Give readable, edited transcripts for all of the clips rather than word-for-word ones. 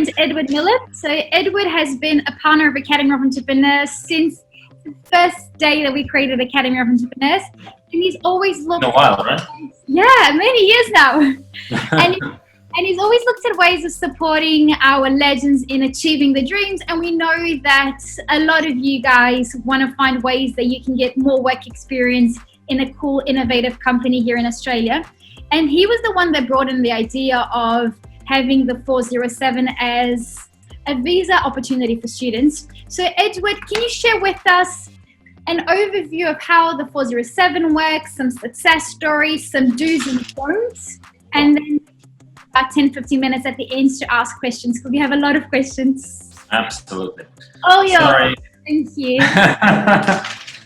is Edward Miller. So Edward has been a partner of Academy of Entrepreneurs since the first day that we created Academy of Entrepreneurs. And he's always looked a while, right? Yeah, many years now. And he's always looked at ways of supporting our legends in achieving their dreams. And we know that a lot of you guys want to find ways that you can get more work experience in a cool, innovative company here in Australia. And he was the one that brought in the idea of having the 407 as a visa opportunity for students. So Edward, can you share with us an overview of how the 407 works, some success stories, some do's and don'ts, and then about 10-15 minutes at the end to ask questions, because we have a lot of questions. Absolutely. Oh yeah. Sorry. Thank you.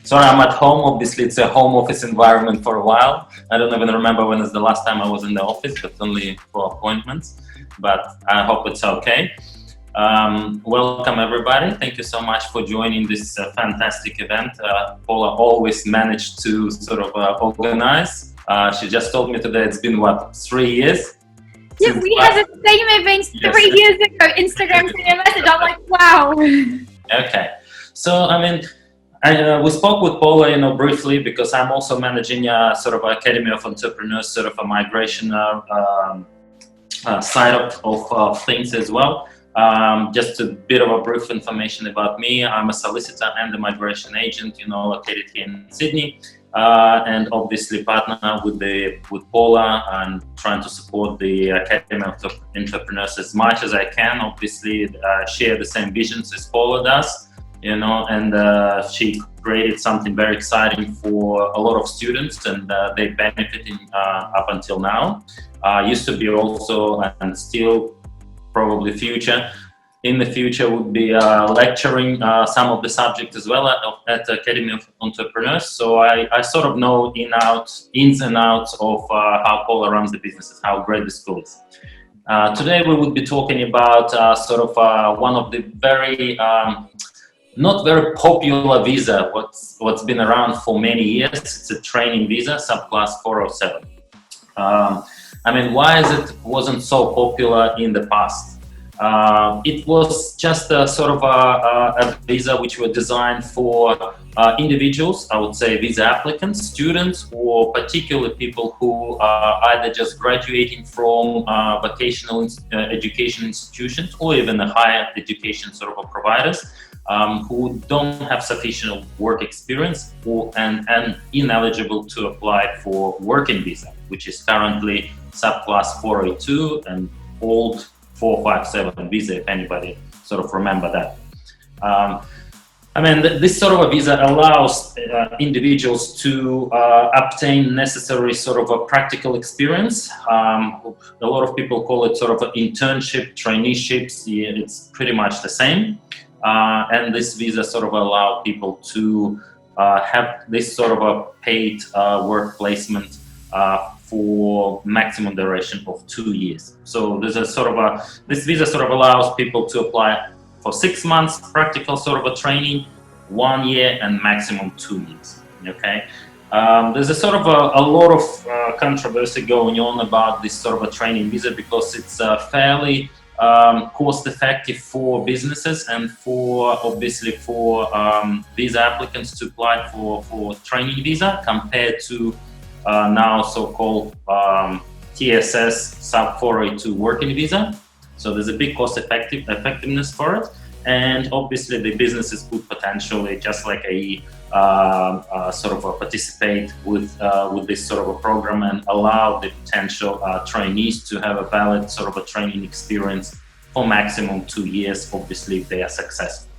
Sorry, I'm at home. Obviously, it's a home office environment for a while. I don't even remember when is the last time I was in the office, but only for appointments. But I hope it's okay. Welcome everybody. Thank you so much for joining this fantastic event. Paula always managed to sort of organize. She just told me today it's been, what, 3 years? Yeah, we had the same event 3 years ago. Instagram sent me a message. I'm like, wow. Okay. So, I mean, we spoke with Paula, briefly, because I'm also managing sort of Academy of Entrepreneurs, sort of a migration side of things as well. Just a bit of a brief information about me. I'm a solicitor and a migration agent, located here in Sydney, and obviously partner with Paula and trying to support the Academy of Entrepreneurs as much as I can. Obviously, share the same visions as Paula does, and she created something very exciting for a lot of students, and they're benefiting up until now. Used to be also, and still probably in the future would be lecturing some of the subjects as well at the Academy of Entrepreneurs. So I sort of know ins and outs of how Paula runs the businesses, how great the school is. Today we would be talking about sort of one of the very not very popular visa, what's been around for many years. It's a training visa, subclass 407. I mean, why wasn't so popular in the past? It was just a sort of a visa which were designed for individuals, I would say visa applicants, students, or particularly people who are either just graduating from vocational education institutions or even the higher education sort of providers who don't have sufficient work experience and ineligible to apply for working visa, which is currently subclass 402 and old 457 visa, if anybody sort of remember that. I mean, this sort of a visa allows individuals to obtain necessary sort of a practical experience. A lot of people call it sort of an internship, traineeships. Yeah, it's pretty much the same. And this visa sort of allow people to have this sort of a paid work placement for maximum duration of 2 years. So there's a sort of this visa sort of allows people to apply for 6 months practical sort of a training, 1 year, and maximum 2 years. Okay. There's a sort of a lot of controversy going on about this sort of a training visa because it's fairly cost-effective for businesses and obviously for visa applicants to apply for training visa compared to now so-called TSS sub 482 working visa. So there's a big effectiveness for it, and obviously the businesses could potentially just like sort of participate with this sort of a program and allow the potential trainees to have a valid sort of a training experience for maximum 2 years, obviously if they are successful.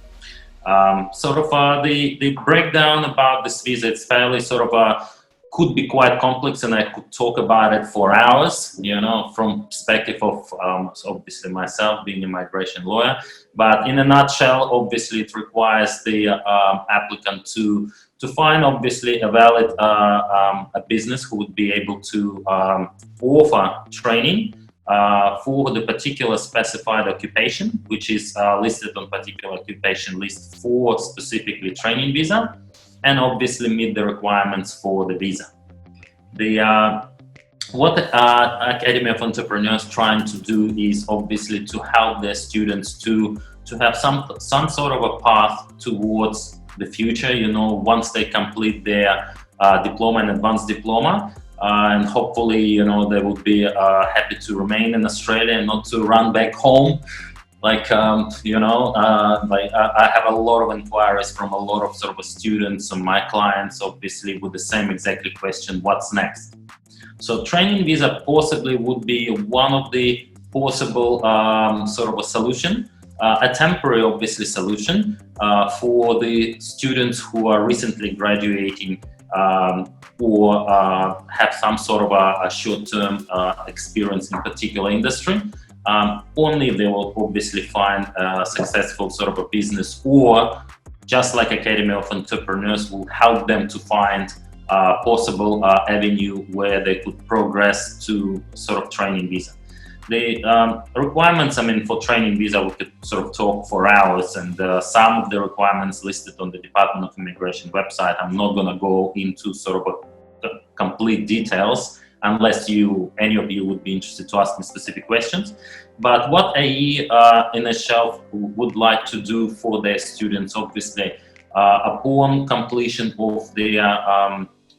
Sort of the breakdown about this visa, it's fairly sort of could be quite complex, and I could talk about it for hours, from perspective of obviously myself being a migration lawyer. But in a nutshell, obviously it requires the applicant to find obviously a valid a business who would be able to offer training for the particular specified occupation, which is listed on particular occupation list for specifically training visa, and obviously meet the requirements for the visa. what Academy of Entrepreneurs trying to do is obviously to help their students to have some sort of a path towards the future. Once they complete their diploma and advanced diploma, and hopefully, they would be happy to remain in Australia and not to run back home. I have a lot of inquiries from a lot of sort of students and my clients, obviously, with the same exactly question: what's next? So training visa possibly would be one of the possible sort of a solution, a temporary, obviously, solution for the students who are recently graduating, or have some sort of a short-term experience in particular industry. Only if they will obviously find a successful sort of a business, or just like Academy of Entrepreneurs will help them to find possible avenue where they could progress to sort of training visa. The requirements, for training visa, we could sort of talk for hours, and some of the requirements listed on the Department of Immigration website, I'm not going to go into sort of complete details unless any of you would be interested to ask me specific questions. But what AE in itself would like to do for their students, obviously, upon completion of their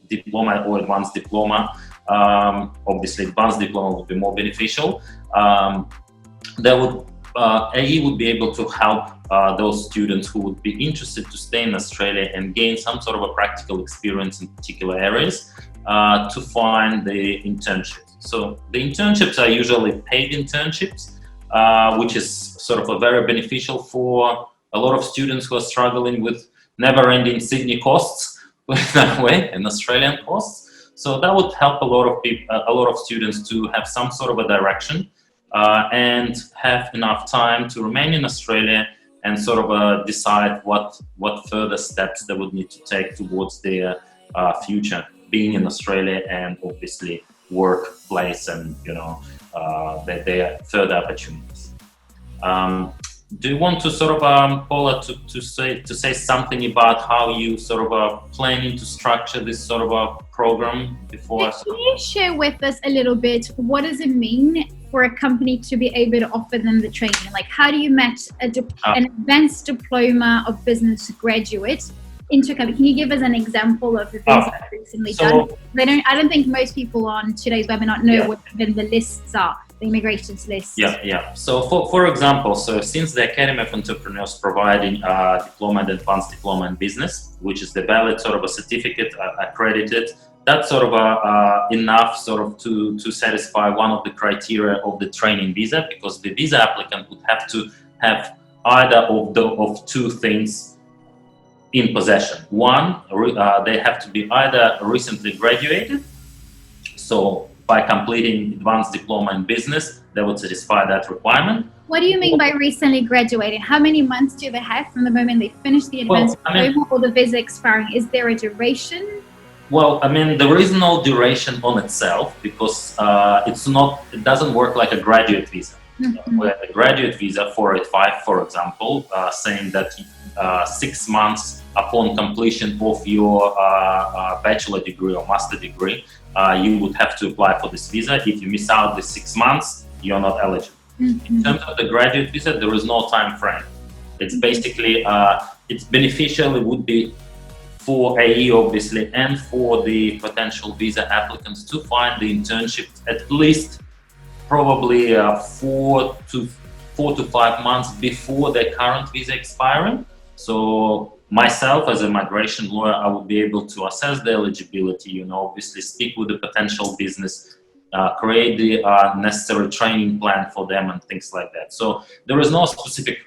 diploma or advanced diploma, obviously advanced diploma would be more beneficial. AE would be able to help those students who would be interested to stay in Australia and gain some sort of a practical experience in particular areas, to find the internships. So the internships are usually paid internships, which is sort of a very beneficial for a lot of students who are struggling with never-ending Sydney costs, put it that way, and Australian costs. So that would help a lot of people, a lot of students, to have some sort of a direction and have enough time to remain in Australia and sort of decide what further steps they would need to take towards their future, being in Australia, and obviously workplace and their further opportunities. Do you want to sort of, Paula, to say something about how you sort of are planning to structure this sort of a program before? Can you share with us a little bit, what does it mean for a company to be able to offer them the training? Like, how do you match an advanced diploma of business graduate into a company? Can you give us an example of the things that you've recently done? I don't think most people on today's webinar know what even the lists are, the immigrations list. Yeah. So for example, since the Academy of Entrepreneurs providing diploma and advanced diploma in business, which is the valid sort of a certificate accredited, that's sort of enough sort of to satisfy one of the criteria of the training visa, because the visa applicant would have to have either of two things in possession. One, they have to be either recently graduated, so by completing advanced diploma in business, they would satisfy that requirement. What do you mean by recently graduated? How many months do they have from the moment they finish the advanced diploma or the visa expiring? Is there a duration? Well, there is no duration on itself, because it doesn't work like a graduate visa. Mm-hmm. Where the graduate visa 485, for example, saying that 6 months upon completion of your bachelor degree or master degree, you would have to apply for this visa. If you miss out the 6 months, you're not eligible. Mm-hmm. In terms of the graduate visa, there is no time frame. It's basically, it's beneficial. It would be for AE, obviously, and for the potential visa applicants to find the internship at least probably 4 to 5 months before their current visa expiring. So myself, as a migration lawyer, I would be able to assess the eligibility, obviously speak with the potential business, create the necessary training plan for them and things like that. So there is no specific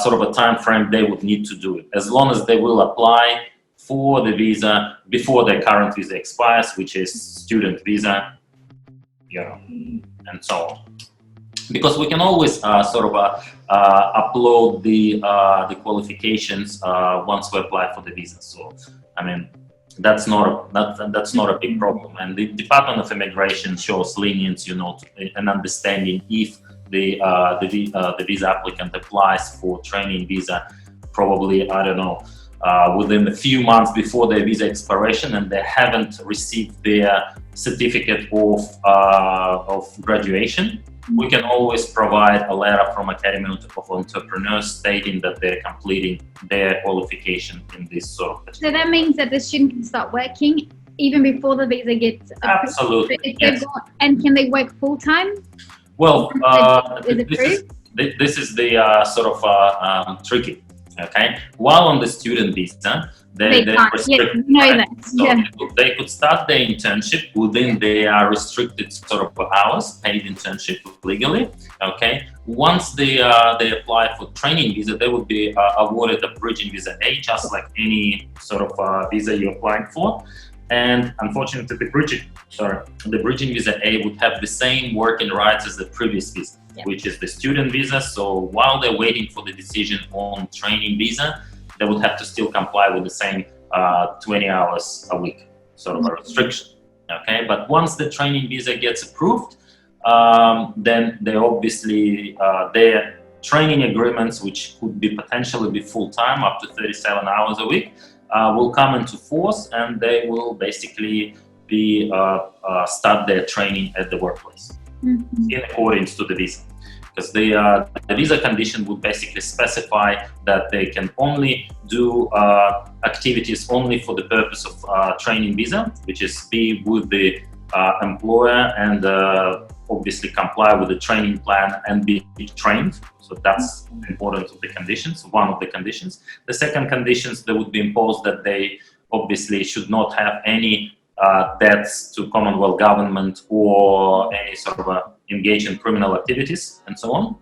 sort of a time frame they would need to do it, as long as they will apply for the visa before their current visa expires, which is student visa, and so on. Because we can always sort of upload the qualifications once we apply for the visa. So, that's not a big problem. And the Department of Immigration shows lenience, and understanding if the visa applicant applies for training visa, probably, I don't know, within a few months before their visa expiration and they haven't received their certificate of graduation, we can always provide a letter from Academy of Entrepreneurs stating that they're completing their qualification in this sort of. So that means that the student can start working even before the visa gets approved. Absolutely. Yes. And can they work full time? Well, this is the sort of tricky. Okay, while on the student visa, they're restricted. They could start their internship within their restricted sort of hours, paid internship legally. Okay, once they apply for training visa, they would be awarded a bridging visa A, just like any sort of visa you're applying for. And unfortunately, the bridging visa A would have the same working rights as the previous visa, which is the student visa. So while they're waiting for the decision on training visa, they would have to still comply with the same 20 hours a week sort of a restriction. Okay, but once the training visa gets approved, then they obviously their training agreements, which could be potentially be full time, up to 37 hours a week, will come into force, and they will basically be start their training at the workplace in accordance to the visa. Because the visa condition would basically specify that they can only do activities only for the purpose of training visa, which is be with the employer and obviously comply with the training plan and be trained. So that's important of the conditions, one of the conditions. The second conditions that would be imposed that they obviously should not have any debts to Commonwealth government or any sort of engage in criminal activities and so on.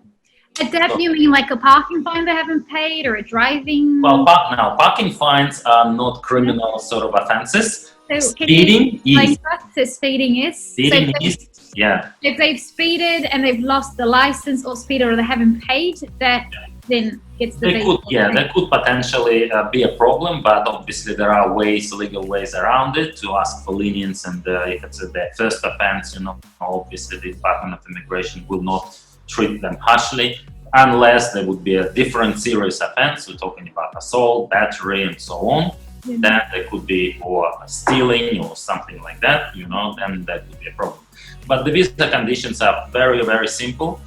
A debt, you mean like a parking fine they haven't paid or a driving? Well, now parking fines are not criminal sort of offenses. So speeding is. So speeding is. Speeding is. Yeah. If they've speeded and they've lost the license or speeded or they haven't paid, that then gets the visa. That could potentially be a problem, but obviously there are legal ways around it to ask for lenience, and if it's their first offense, obviously the Department of Immigration will not treat them harshly unless there would be a different serious offense. We're talking about assault, battery, and so on. Then there could be or stealing or something like that, then that would be a problem. But the visa conditions are very, very simple.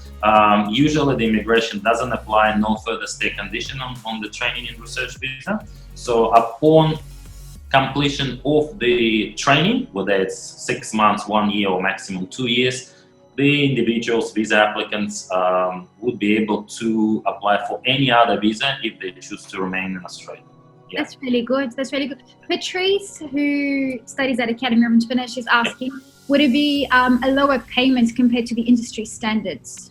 Usually the immigration doesn't apply no further stay condition on the training and research visa. So upon completion of the training, whether it's 6 months, 1 year, or maximum 2 years, the individuals, visa applicants, would be able to apply for any other visa if they choose to remain in Australia. Yeah. That's really good. Patrice, who studies at Academy of Entrepreneurs, she's asking, would it be a lower payment compared to the industry standards?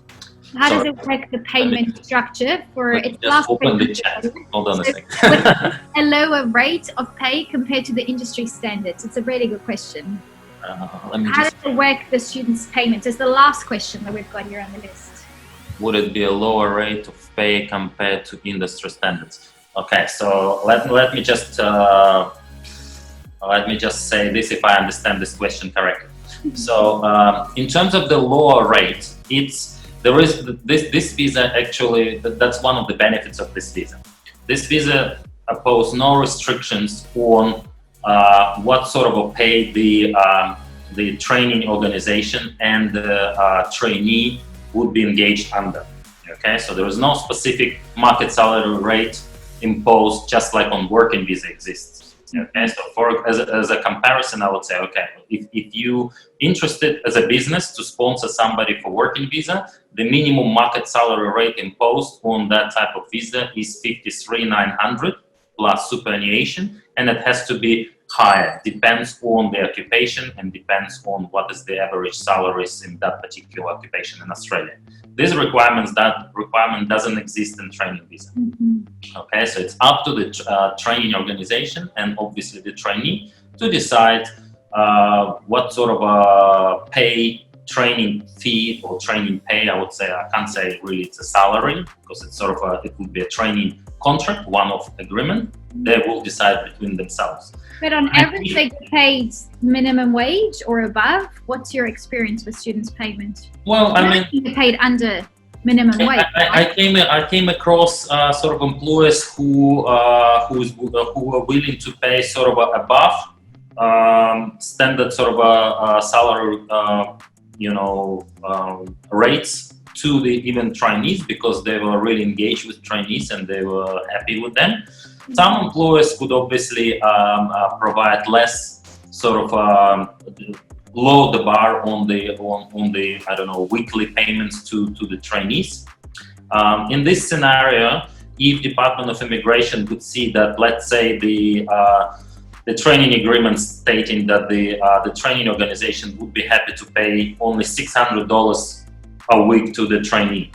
How does it work, the payment structure for its last open the chat. Hold on a second. A lower rate of pay compared to the industry standards? It's a really good question. How does it work, the students' payments? It's the last question that we've got here on the list. Would it be a lower rate of pay compared to industry standards? Okay, so let me just say this if I understand this question correctly. So in terms of the lower rate, this visa actually, that's one of the benefits of this visa. This visa imposes no restrictions on what sort of a pay the training organization and the trainee would be engaged under. Okay, so there is no specific market salary rate imposed, just like on working visa exists. Okay, so as a comparison, I would say, okay, if you interested as a business to sponsor somebody for working visa, the minimum market salary rate imposed on that type of visa is 53,900 plus superannuation, and it has to be higher. Depends on the occupation and depends on what is the average salaries in that particular occupation in Australia. This requirement doesn't exist in training visa. Okay, so it's up to the training organization and obviously the trainee to decide what sort of training fee or training pay. I would say, I can't say really it's a salary, because it's sort of it would be a training contract, one-off agreement. They will decide between themselves. But on average, they get paid minimum wage or above. What's your experience with students' payment? Well, I mean, they're paid under minimum wage. I came across sort of employers who were willing to pay sort of above standard sort of salary, rates to the even trainees, because they were really engaged with trainees and they were happy with them. Some employers could obviously provide less, sort of lower the bar on the I don't know, weekly payments to the trainees. In this scenario, if Department of Immigration would see that, let's say the training agreement stating that the training organization would be happy to pay only $600 a week to the trainee,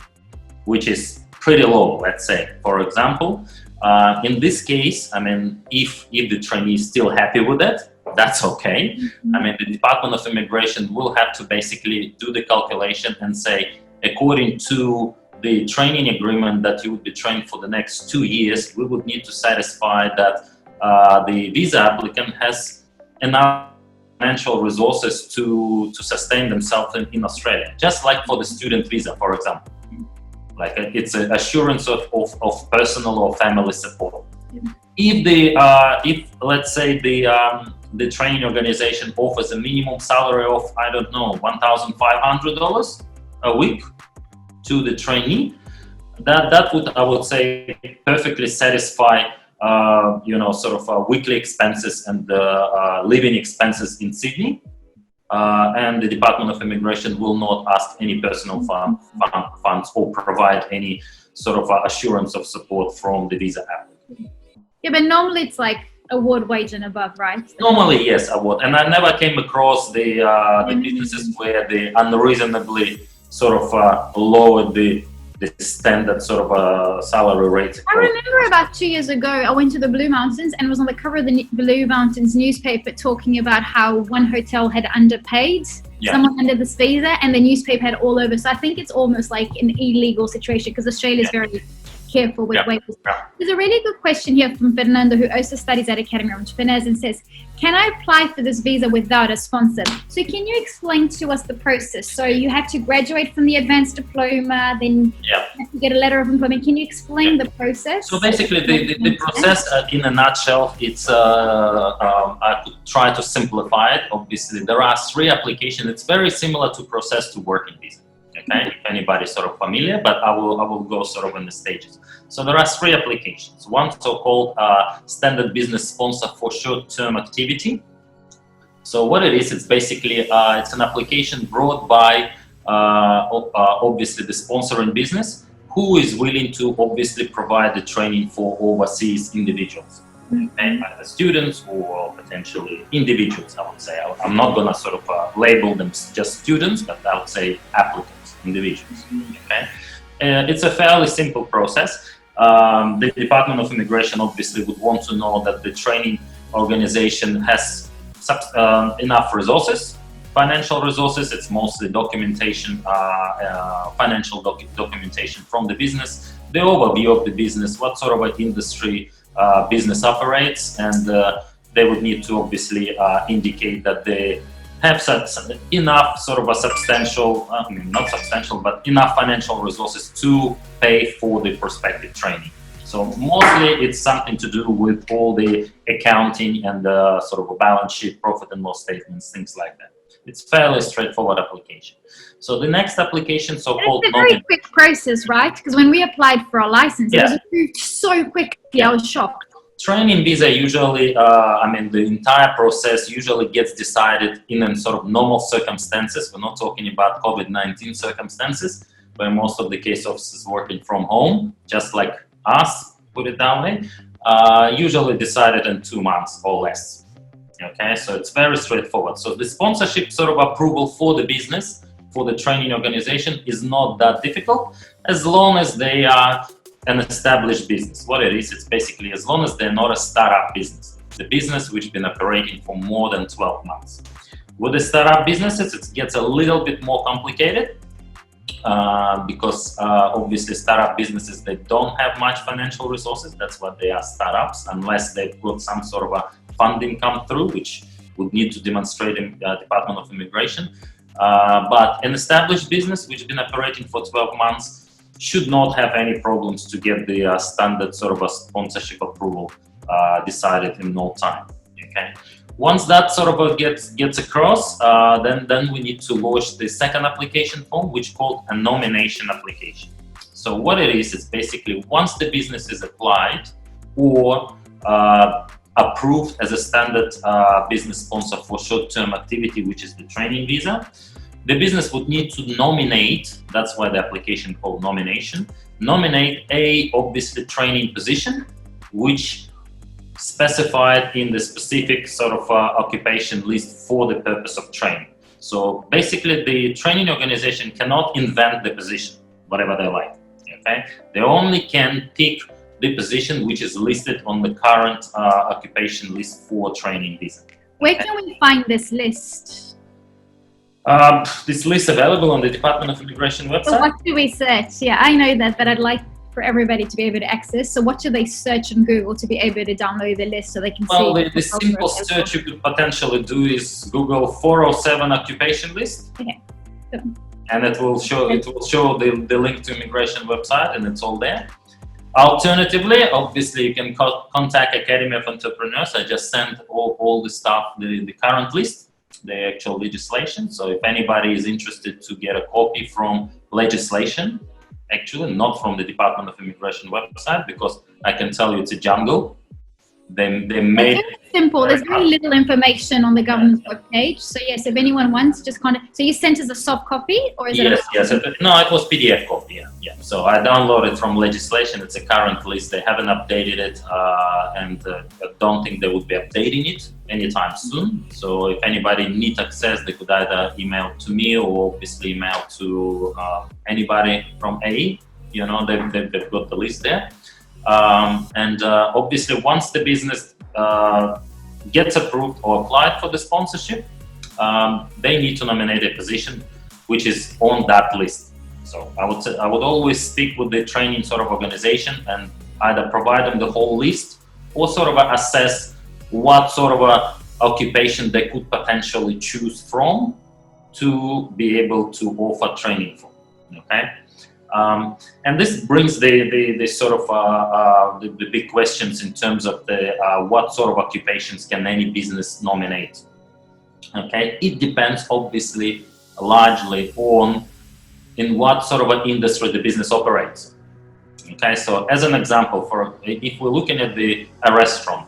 which is pretty low, let's say, for example. In this case, I mean, if the trainee is still happy with it, that's okay. I mean, the Department of Immigration will have to basically do the calculation and say, according to the training agreement that you would be trained for the next 2 years, we would need to satisfy that the visa applicant has enough financial resources to sustain themselves in Australia, just like for the student visa, for example. Like it's an assurance of personal or family support. If let's say the training organization offers a minimum salary of, I don't know, $1,500 a week to the trainee, that would, I would say, perfectly satisfy sort of weekly expenses and living expenses in Sydney. And the Department of Immigration will not ask any personal funds or provide any sort of assurance of support from the visa applicant. Yeah, but normally it's like award wage and above, right? Normally, yes, award. And I never came across the businesses where they unreasonably sort of lowered the standard sort of salary rates. I remember about 2 years ago, I went to the Blue Mountains and was on the cover of the Blue Mountains newspaper talking about how one hotel had underpaid someone under this visa, and the newspaper had all over. So I think it's almost like an illegal situation, because Australia is very careful with wages. There's a really good question here from Fernando, who also studies at Academy of Entrepreneurs, and says, can I apply for this visa without a sponsor? So can you explain to us the process? So you have to graduate from the advanced diploma, then you have to get a letter of employment. Can you explain the process? So basically the process in a nutshell, it's I could try to simplify it. Obviously there are 3 applications. It's very similar to process to working visa. Okay, if anybody's sort of familiar, but I will go sort of in the stages. So there are 3 applications. One so-called standard business sponsor for short-term activity. So what it is, it's basically it's an application brought by obviously the sponsoring business, who is willing to obviously provide the training for overseas individuals. Okay, either students or potentially individuals, I would say. I'm not gonna sort of label them just students, but I would say applicants. Individuals. Okay, it's a fairly simple process. The Department of Immigration obviously would want to know that the training organization has enough resources, financial resources. It's mostly documentation, financial documentation from the business, the overview of the business, what sort of an industry business operates, and they would need to obviously indicate that they have enough sort of a substantial, not substantial, but enough financial resources to pay for the prospective training. So mostly it's something to do with all the accounting and sort of a balance sheet, profit and loss statements, things like that. It's fairly straightforward application. So the next application, so-called... It's a very quick process, right? Because when we applied for our license, it was approved so quickly, I was shocked. Training visa usually, the entire process usually gets decided in sort of normal circumstances. We're not talking about COVID-19 circumstances, where most of the case officers working from home, just like us, put it that way, usually decided in 2 months or less. Okay, so it's very straightforward. So the sponsorship sort of approval for the business, for the training organization, is not that difficult, as long as they are an established business. What it is, it's basically as long as they're not a startup business. It's a business which has been operating for more than 12 months. With the startup businesses, it gets a little bit more complicated because obviously startup businesses, they don't have much financial resources. That's what they are, startups, unless they've got some sort of a funding come through, which would need to demonstrate in the Department of Immigration. But an established business which has been operating for 12 months, should not have any problems to get the standard sort of a sponsorship approval decided in no time. Okay. Once that sort of gets across, then we need to launch the second application form, which is called a nomination application. So what it is basically once the business is applied or approved as a standard business sponsor for short-term activity, which is the training visa, the business would need to nominate, that's why the application called nomination, nominate a obviously training position, which specified in the specific sort of occupation list for the purpose of training. So basically the training organization cannot invent the position, whatever they like, okay? They only can pick the position which is listed on the current occupation list for training visa. Where can we find this list? This list available on the Department of Immigration website. So what do we search? Yeah, I know that, but I'd like for everybody to be able to access. So what should they search on Google to be able to download the list so they can see? Well, the simple search you could potentially do is Google 407 occupation list. Okay. And it will show the link to immigration website, and it's all there. Alternatively, obviously, you can contact Academy of Entrepreneurs. I just sent all the stuff, the current list, the actual legislation. So if anybody is interested to get a copy from legislation, actually not from the Department of Immigration website, because I can tell you it's a jungle. They made it simple. There's very little information on the government's webpage. So yes, if anyone wants, just kind of. So you sent us a soft copy, or is it? Yes. No, it was PDF copy. Yeah. So I downloaded from legislation. It's a current list. They haven't updated it, and I don't think they would be updating it anytime soon. So if anybody needs access, they could either email to me or obviously email to anybody from A. You know, they've got the list there. And obviously, once the business gets approved or applied for the sponsorship, they need to nominate a position which is on that list. So I would always speak with the training sort of organization and either provide them the whole list or sort of assess what sort of a occupation they could potentially choose from to be able to offer training for. Okay. And this brings the sort of the big questions in terms of the what sort of occupations can any business nominate. Okay, it depends obviously largely on in what sort of an industry the business operates. Okay, so as an example, if we're looking at a restaurant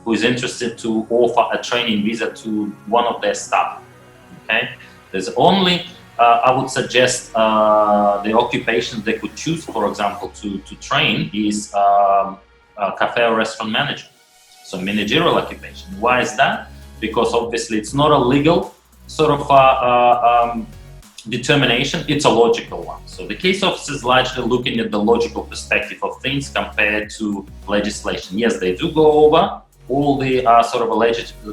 who is interested to offer a training visa to one of their staff, okay, there's only I would suggest the occupation they could choose, for example, to train is a cafe or restaurant manager. So managerial occupation. Why is that? Because obviously it's not a legal sort of determination, it's a logical one. So the case officer is largely looking at the logical perspective of things compared to legislation. Yes, they do go over all the sort of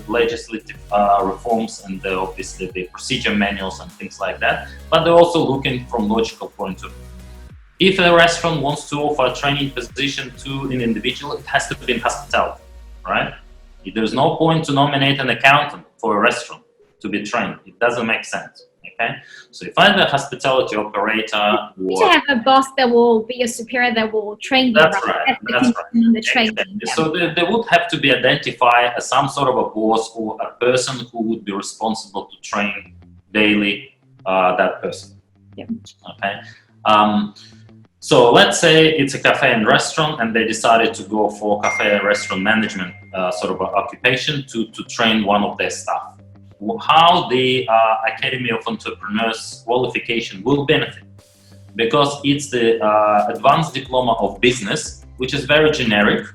legislative reforms and obviously the procedure manuals and things like that, but they're also looking from logical point of view. If a restaurant wants to offer a training position to an individual, it has to be in hospitality, right? There's no point to nominate an accountant for a restaurant to be trained. It doesn't make sense. Okay, so if I'm a hospitality operator, you should have a boss that will be a superior that will train you. That's right. That's right. The training. Exactly. Yeah. So there would have to be identified as some sort of a boss or a person who would be responsible to train daily that person. Yeah. Okay. So let's say it's a cafe and restaurant, and they decided to go for cafe and restaurant management sort of occupation to train one of their staff. How the Academy of Entrepreneurs qualification will benefit, because it's the advanced diploma of business, which is very generic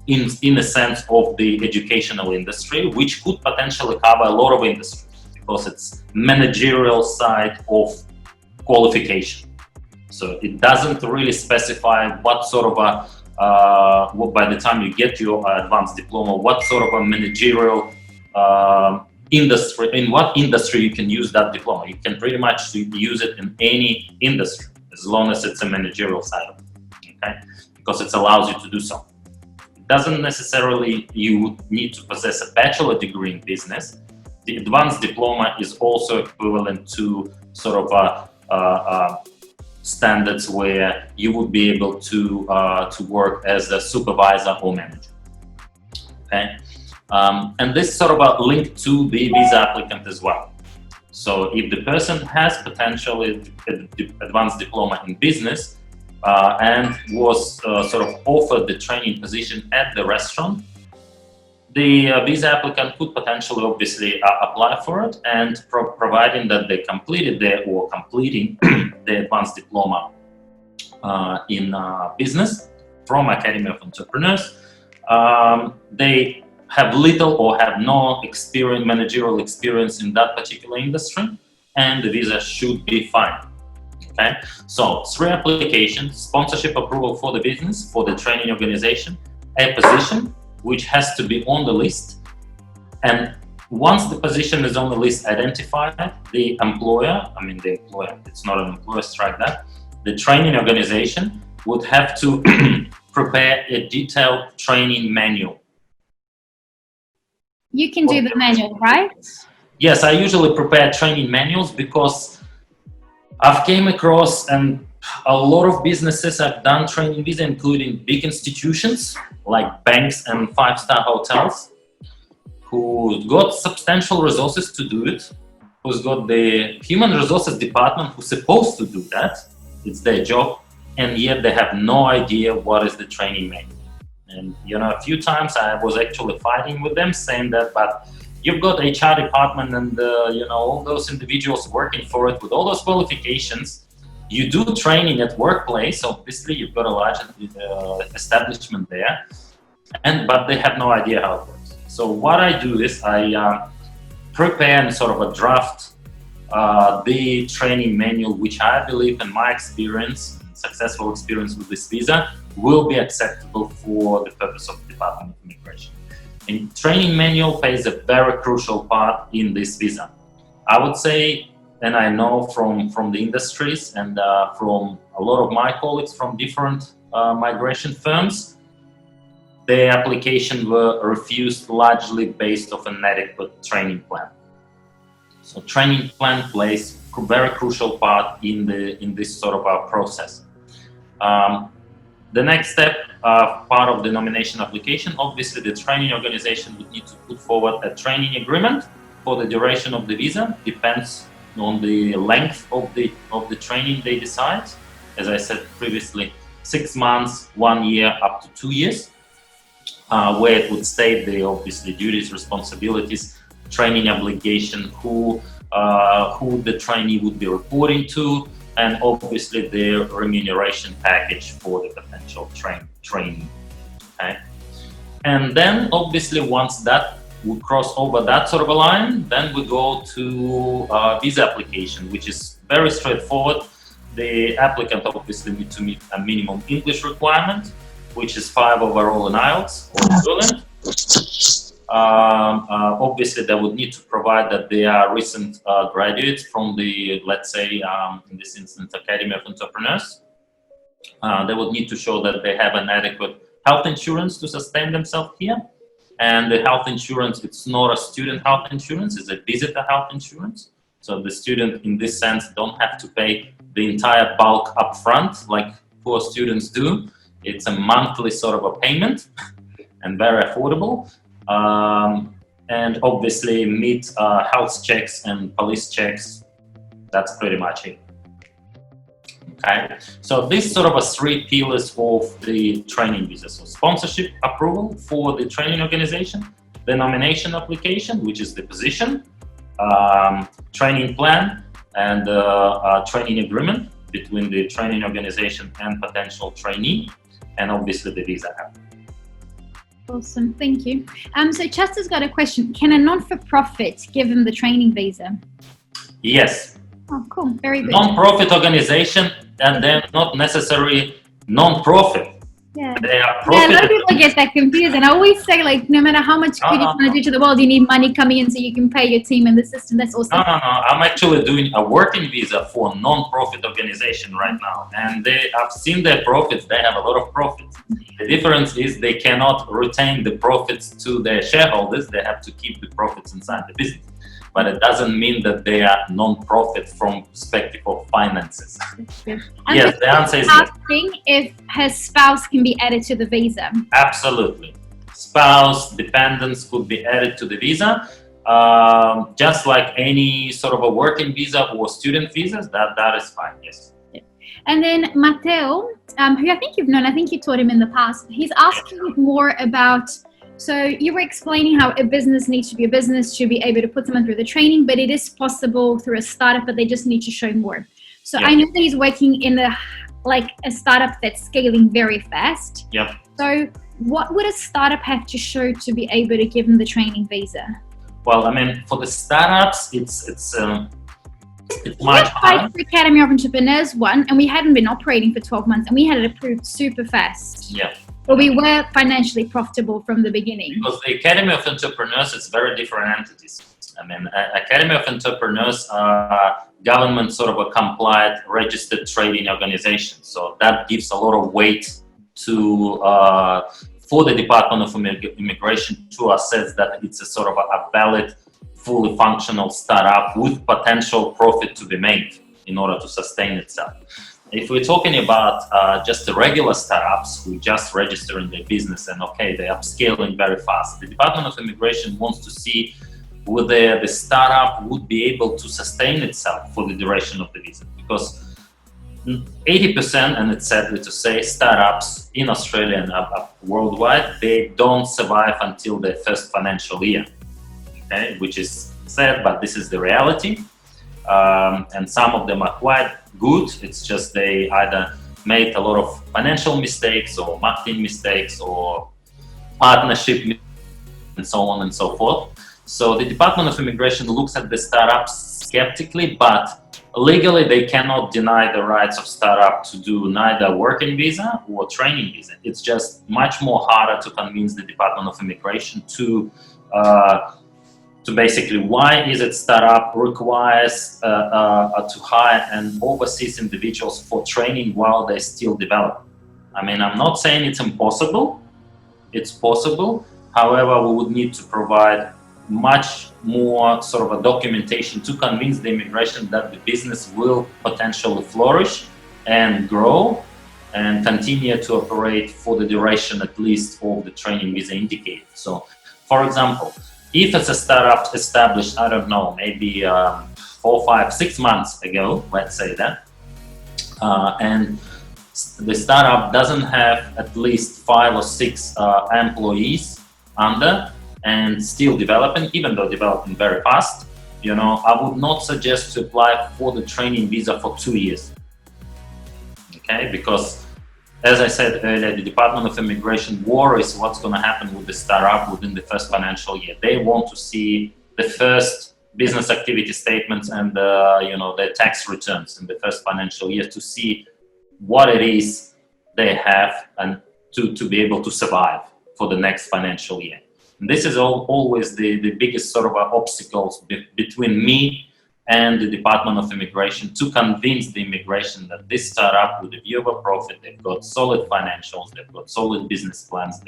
in the sense of the educational industry, which could potentially cover a lot of industries because it's managerial side of qualification. So it doesn't really specify what sort of by the time you get your advanced diploma, what sort of a managerial industry, in what industry you can use that diploma. You can pretty much use it in any industry as long as it's a managerial side of it, okay? Because it allows you to do so. It doesn't necessarily you need to possess a bachelor degree in business. The advanced diploma is also equivalent to sort of a standards where you would be able to work as a supervisor or manager. Okay, and this is sort of a link to the visa applicant as well. So if the person has potentially advanced diploma in business and was sort of offered the training position at the restaurant, the visa applicant could potentially obviously apply for it, and providing that they completing the advanced diploma in business from Academy of Entrepreneurs, they have little or have no experience, managerial experience in that particular industry, and the visa should be fine. Okay, so 3 applications: sponsorship approval for the business, for the training organization, a position which has to be on the list, and once the position is on the list identified, the employer, it's not an employer, strike that, the training organization would have to prepare a detailed training manual. You can do the manual, right? Yes, I usually prepare training manuals because I've came across, and a lot of businesses have done training visa, including big institutions like banks and 5-star hotels, who got substantial resources to do it, who's got the human resources department who's supposed to do that, it's their job, and yet they have no idea what is the training manual. And a few times I was actually fighting with them, saying that, but you've got HR department and all those individuals working for it with all those qualifications. You do training at workplace, obviously you've got a large establishment there, but they have no idea how it works. So what I do is I prepare and sort of a draft the training manual, which I believe, in my experience, successful experience with this visa, will be acceptable for the purpose of the Department of Immigration. And training manual plays a very crucial part in this visa. I would say, and I know from the industries and from a lot of my colleagues from different migration firms, their application were refused largely based on an inadequate training plan. So training plan plays a very crucial part in this sort of process. The next step, part of the nomination application, obviously the training organization would need to put forward a training agreement for the duration of the visa. Depends on the length of the training they decide. As I said previously, 6 months, 1 year, up to 2 years, where it would state the obviously duties, responsibilities, training obligation, who the trainee would be reporting to, and obviously the remuneration package for the potential trainee. Okay? And then obviously once that would cross over that sort of a line, then we go to visa application, which is very straightforward. The applicant obviously needs to meet a minimum English requirement, which is 5 overall in IELTS or equivalent. Obviously, they would need to provide that they are recent graduates from the, let's say, in this instance, Academy of Entrepreneurs. They would need to show that they have an adequate health insurance to sustain themselves here. And the health insurance, it's not a student health insurance, it's a visitor health insurance. So the student, in this sense, don't have to pay the entire bulk upfront like poor students do. It's a monthly sort of a payment and very affordable. And obviously meet health checks and police checks. That's pretty much it. Okay, so this sort of a 3 pillars of the training visa. So sponsorship approval for the training organization, the nomination application, which is the position, training plan, and training agreement between the training organization and potential trainee, and obviously the visa app. Awesome, thank you. So Chester's got a question. Can a non-for-profit give him the training visa? Yes. Oh, cool, very good. Non-profit organization, and they're not necessarily non-profit. Yeah. They are Yeah, a lot of people get that confused, and I always say, like, no matter how much good you want to do to the world, you need money coming in so you can pay your team and the system. That's awesome. No. I'm actually doing a working visa for a non-profit organization right now, and I've seen their profits. They have a lot of profits. The difference is they cannot retain the profits to their shareholders. They have to keep the profits inside the business. but it doesn't mean that they are non-profit from perspective of finances. Yes, the answer is yes. Asking if her spouse can be added to the visa. Absolutely. Spouse, dependents could be added to the visa. Just like any sort of a working visa or student visas, that is fine, yes. And then Matteo, who I think you've known, I think you taught him in the past, he's asking more about, so you were explaining how a business needs to be a business to be able to put someone through the training, but it is possible through a startup, but they just need to show more. So I know that he's working in a startup that's scaling very fast. Yep. So what would a startup have to show to be able to give him the training visa? Well, I mean, for the startups, it's much harder. For Academy of Entrepreneurs one, and we hadn't been operating for 12 months, and we had it approved super fast. Yeah. But we were financially profitable from the beginning. Because the Academy of Entrepreneurs is very different entities. I mean, Academy of Entrepreneurs are government sort of a compliant, registered trading organization. So that gives a lot of weight to for the Department of Immigration to assess that it's a sort of a valid, fully functional startup with potential profit to be made in order to sustain itself. If we're talking about just the regular startups who just register in their business and they're upscaling very fast, the Department of Immigration wants to see whether the startup would be able to sustain itself for the duration of the visa, because 80%, and it's sadly to say, startups in Australia and worldwide, they don't survive until their first financial year, which is sad, but this is the reality. And some of them are quite good. It's just they either made a lot of financial mistakes or marketing mistakes or partnership and so on and so forth. So the Department of Immigration looks at the startups skeptically, but legally they cannot deny the rights of startup to do neither working visa or training visa. It's just much more harder to convince the Department of Immigration to basically why is it startup requires to hire and overseas individuals for training while they still develop. I mean, I'm not saying it's impossible. It's possible. However, we would need to provide much more sort of a documentation to convince the immigration that the business will potentially flourish and grow and continue to operate for the duration at least of the training visa indicated. So, for example, if it's a startup established, I don't know, maybe 4, 5, 6 months ago, let's say that, and the startup doesn't have at least 5 or 6 employees under and still developing, even though developing very fast, I would not suggest to apply for the training visa for 2 years. Because as I said earlier, the Department of Immigration worries what's going to happen with the startup within the first financial year. They want to see the first business activity statements and their tax returns in the first financial year to see what it is they have and to be able to survive for the next financial year. And this is always the biggest sort of obstacles between me and the Department of Immigration to convince the immigration that this startup with a view of a profit, they've got solid financials, they've got solid business plans,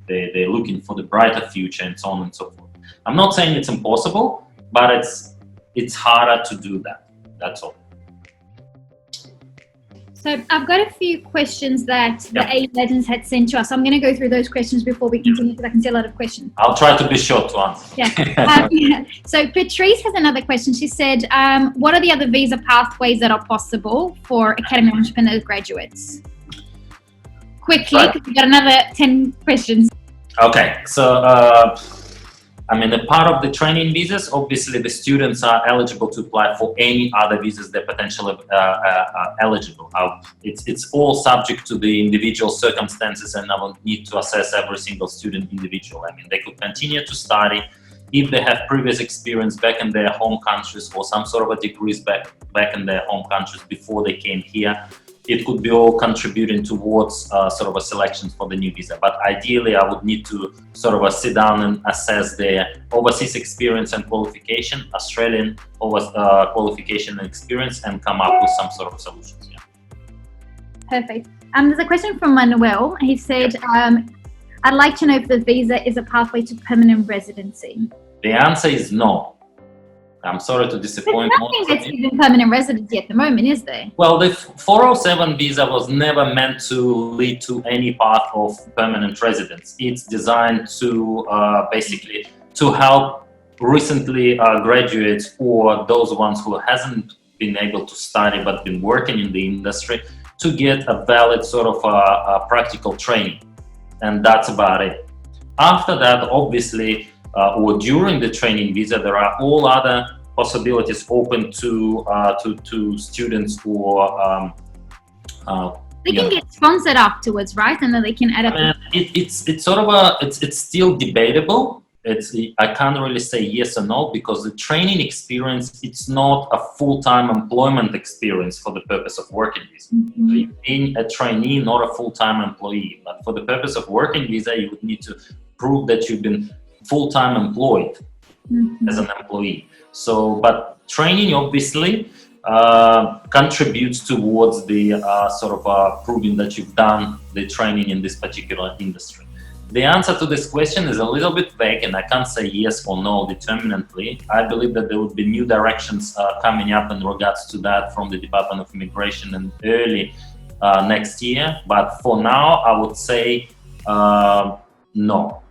they're looking for the brighter future and so on and so forth. I'm not saying it's impossible, but it's harder to do that. That's all. So I've got a few questions that the A Legends had sent to us. So I'm going to go through those questions before we continue because I can see a lot of questions. I'll try to be short to answer. Yeah. So Patrice has another question. She said, what are the other visa pathways that are possible for Academy of Entrepreneurs graduates? Quickly, because we've got another 10 questions. Okay. So, a part of the training visas, obviously the students are eligible to apply for any other visas they're potentially eligible. It's all subject to the individual circumstances, and I will need to assess every single student individual. They could continue to study if they have previous experience back in their home countries or some sort of a degrees back in their home countries before they came here. It could be all contributing towards sort of a selection for the new visa. But ideally, I would need to sort of sit down and assess their overseas experience and qualification, Australian qualification and experience, and come up with some sort of solutions. Yeah. Perfect. There's a question from Manuel. He said, I'd like to know if the visa is a pathway to permanent residency. The answer is no. I'm sorry to There's disappoint nothing most of that's you. even permanent residency at the moment, is there? Well, the 407 visa was never meant to lead to any path of permanent residence. It's designed to basically to help recently graduates or those ones who hasn't been able to study but been working in the industry to get a valid sort of a practical training, and that's about it. After that, obviously, or during the training visa, there are all other possibilities open to students who are They can get sponsored afterwards, right? And then they can add up. it's sort of a it's still debatable. I can't really say yes or no because the training experience it's not a full-time employment experience for the purpose of working visa. Mm-hmm. You're being a trainee, not a full-time employee. But for the purpose of working visa, you would need to prove that you've been full-time employed as an employee. So, but training obviously contributes towards the sort of proving that you've done the training in this particular industry. The answer to this question is a little bit vague, and I can't say yes or no determinately. I believe that there would be new directions coming up in regards to that from the Department of Immigration in early next year. But for now, I would say no.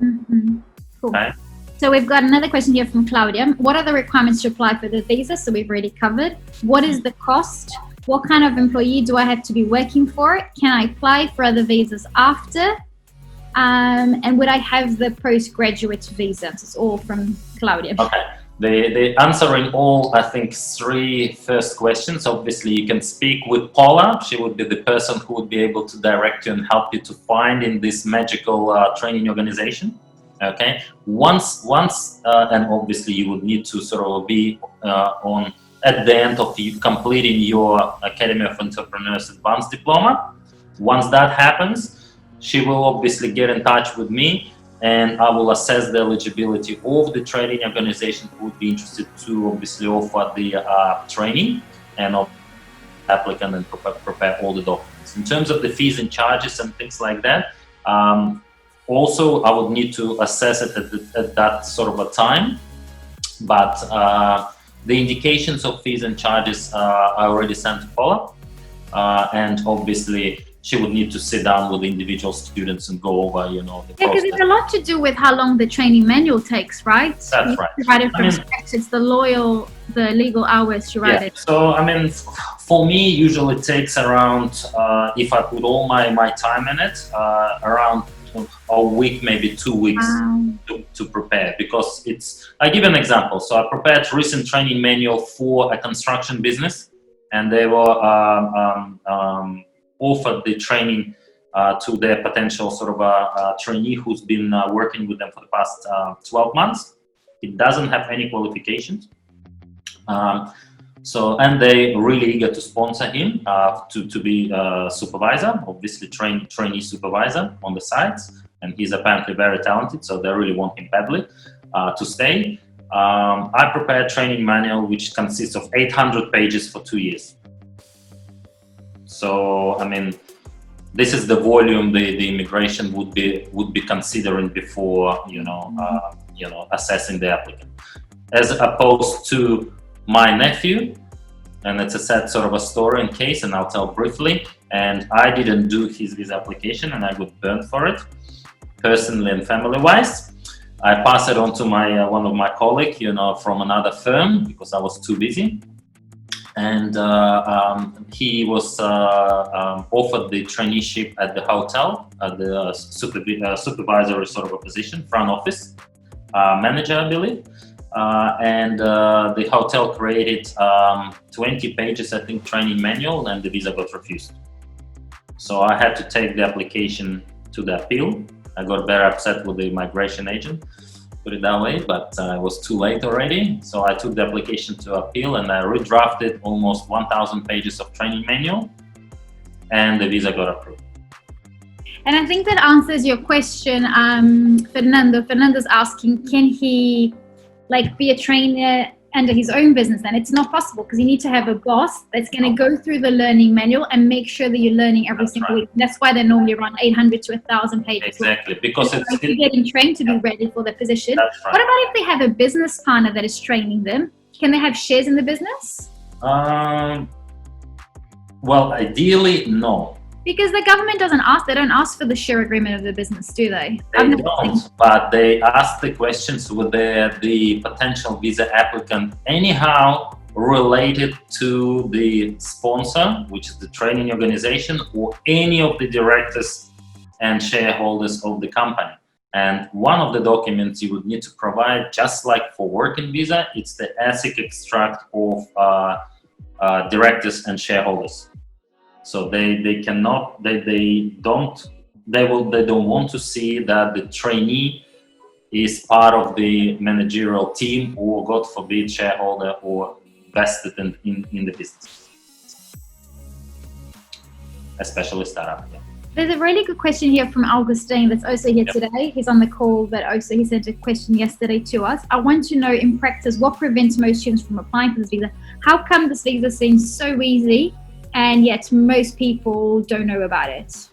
Mm-hmm. Cool. Okay. So we've got another question here from Claudia. What are the requirements to apply for the visa? So we've already covered. What is the cost? What kind of employee do I have to be working for? Can I apply for other visas after? And would I have the postgraduate visa? It's all from Claudia. Okay. The answering all, I think, three first questions. Obviously, you can speak with Paula. She would be the person who would be able to direct you and help you to find in this magical training organization. Okay. Once, and obviously, you would need to sort of be on at the end of you completing your Academy of Entrepreneurs Advanced Diploma. Once that happens, she will obviously get in touch with me, and I will assess the eligibility of the training organization who would be interested to obviously offer the training and applicant and prepare all the documents. In terms of the fees and charges and things like that, also I would need to assess it at that sort of a time, but the indications of fees and charges I already sent to Paula, and obviously she would need to sit down with individual students and go over, the process. Because it's a lot to do with how long the training manual takes, right? That's right. To write it from scratch. It's the legal hours to write it. So, for me, usually it takes around, if I put all my time in it, around a week, maybe 2 weeks to prepare, because I give an example. So I prepared recent training manual for a construction business, and they were offered the training to their potential sort of a trainee who's been working with them for the past 12 months. It doesn't have any qualifications. And they really eager to sponsor him to be a supervisor, obviously trainee supervisor on the sites. And he's apparently very talented, so they really want him badly to stay. I prepared a training manual which consists of 800 pages for 2 years. So, this is the volume the immigration would be considering before, assessing the applicant. As opposed to my nephew, and it's a sad sort of a story and case, and I'll tell briefly. And I didn't do his visa application, and I got burned for it, personally and family-wise. I passed it on to one of my colleagues, from another firm, because I was too busy. And he was offered the traineeship at the hotel, at the supervisory sort of a position, front office manager, I believe. And the hotel created 20 pages, I think, training manual, and the visa got refused. So I had to take the application to the appeal. I got very upset with the migration agent, put it that way, but it was too late already. So I took the application to appeal, and I redrafted almost 1,000 pages of training manual, and the visa got approved. And I think that answers your question, Fernando. Fernando's asking, can he be a trainer under his own business, then it's not possible, because you need to have a boss that's going to go through the learning manual and make sure that you're learning every single week. That's why they're normally around 800 to 1,000 pages. Exactly, because it's getting trained to be ready for the position. That's right. What about if they have a business partner that is training them? Can they have shares in the business? Well, ideally, no. Because the government they don't ask for the share agreement of the business, do they? They don't, but they ask the questions whether the potential visa applicant anyhow related to the sponsor, which is the training organization, or any of the directors and shareholders of the company. And one of the documents you would need to provide, just like for working visa, it's the ASIC extract of directors and shareholders. So they don't want to see that the trainee is part of the managerial team, or God forbid, shareholder or vested in the business, especially startup. Yeah. There's a really good question here from Augustine that's also here today. He's on the call, but also he sent a question yesterday to us. I want to know, in practice, what prevents most students from applying for this visa? How come this visa seems so easy, and yet most people don't know about it?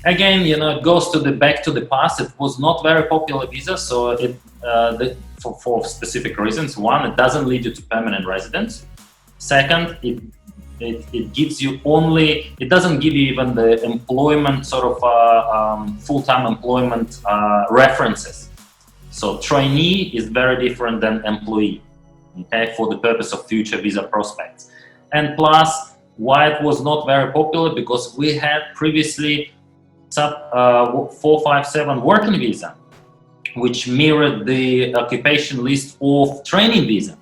Again, it goes back to the past. It was not very popular visa, so it for specific reasons. One, it doesn't lead you to permanent residence. Second, it gives you it doesn't give you even the employment full-time employment references. So trainee is very different than employee, okay, for the purpose of future visa prospects. And plus, why it was not very popular, because we had previously 457 working visa, which mirrored the occupation list of training visa.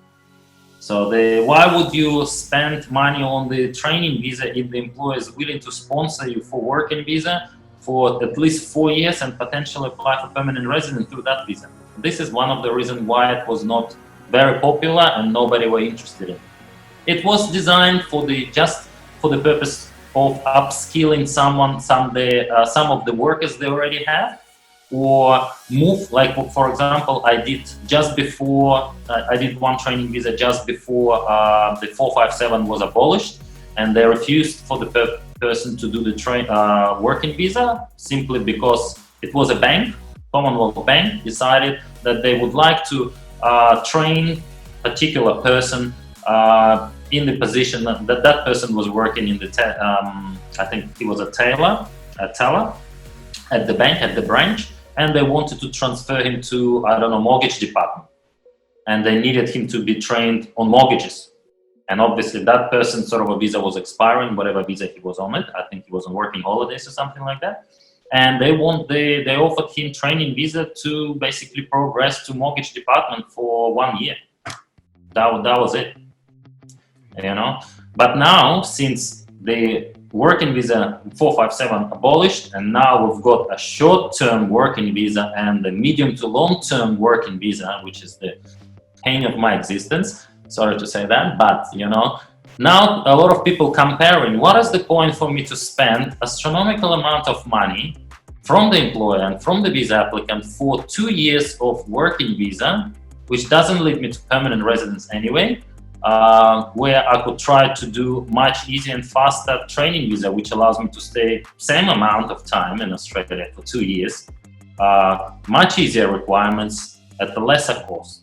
So why would you spend money on the training visa if the employer is willing to sponsor you for working visa for at least 4 years and potentially apply for permanent residence through that visa? This is one of the reasons why it was not very popular and nobody were interested in it. It was designed just for the purpose of upskilling some of the workers they already have, or move, like for example, I did one training visa just before the 457 was abolished, and they refused for the person to do the working visa simply because it was a bank, Commonwealth Bank, decided that they would like to train a particular person in the position that person was working in the I think he was a teller at the bank, at the branch, and they wanted to transfer him to, mortgage department, and they needed him to be trained on mortgages. And obviously that person's a visa was expiring, whatever visa he was on it. I think he was on working holidays or something like that. And they offered him training visa to basically progress to mortgage department for 1 year. That was it. But now, since the working visa 457 abolished, and now we've got a short-term working visa and the medium to long-term working visa, which is the pain of my existence. Sorry to say that, but now a lot of people comparing, what is the point for me to spend astronomical amount of money from the employer and from the visa applicant for 2 years of working visa, which doesn't lead me to permanent residence anyway, where I could try to do much easier and faster training visa, which allows me to stay same amount of time in Australia for 2 years, much easier requirements at a lesser cost.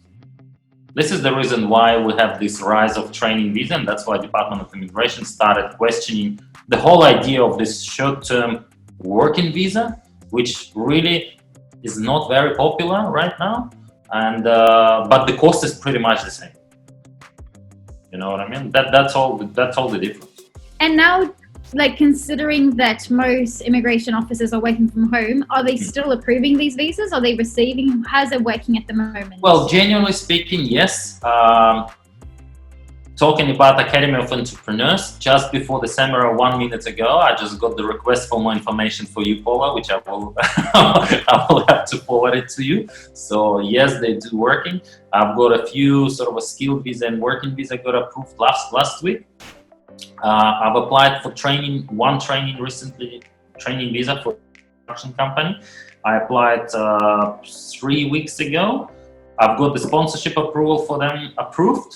This is the reason why we have this rise of training visa, and that's why Department of Immigration started questioning the whole idea of this short-term working visa, which really is not very popular right now, and but the cost is pretty much the same. You know what I mean? That's all the difference. And now, considering that most immigration officers are working from home, are they still approving these visas? Are they receiving? How's it working at the moment? Well, generally speaking, yes. Talking about Academy of Entrepreneurs, just before the seminar 1 minute ago, I just got the request for more information for you, Paula, which I will I will have to forward it to you. So yes, they do working. I've got a few a skill visa and working visa got approved last week. I've applied for one training recently, training visa for a construction company. I applied 3 weeks ago. I've got the sponsorship approval for them approved.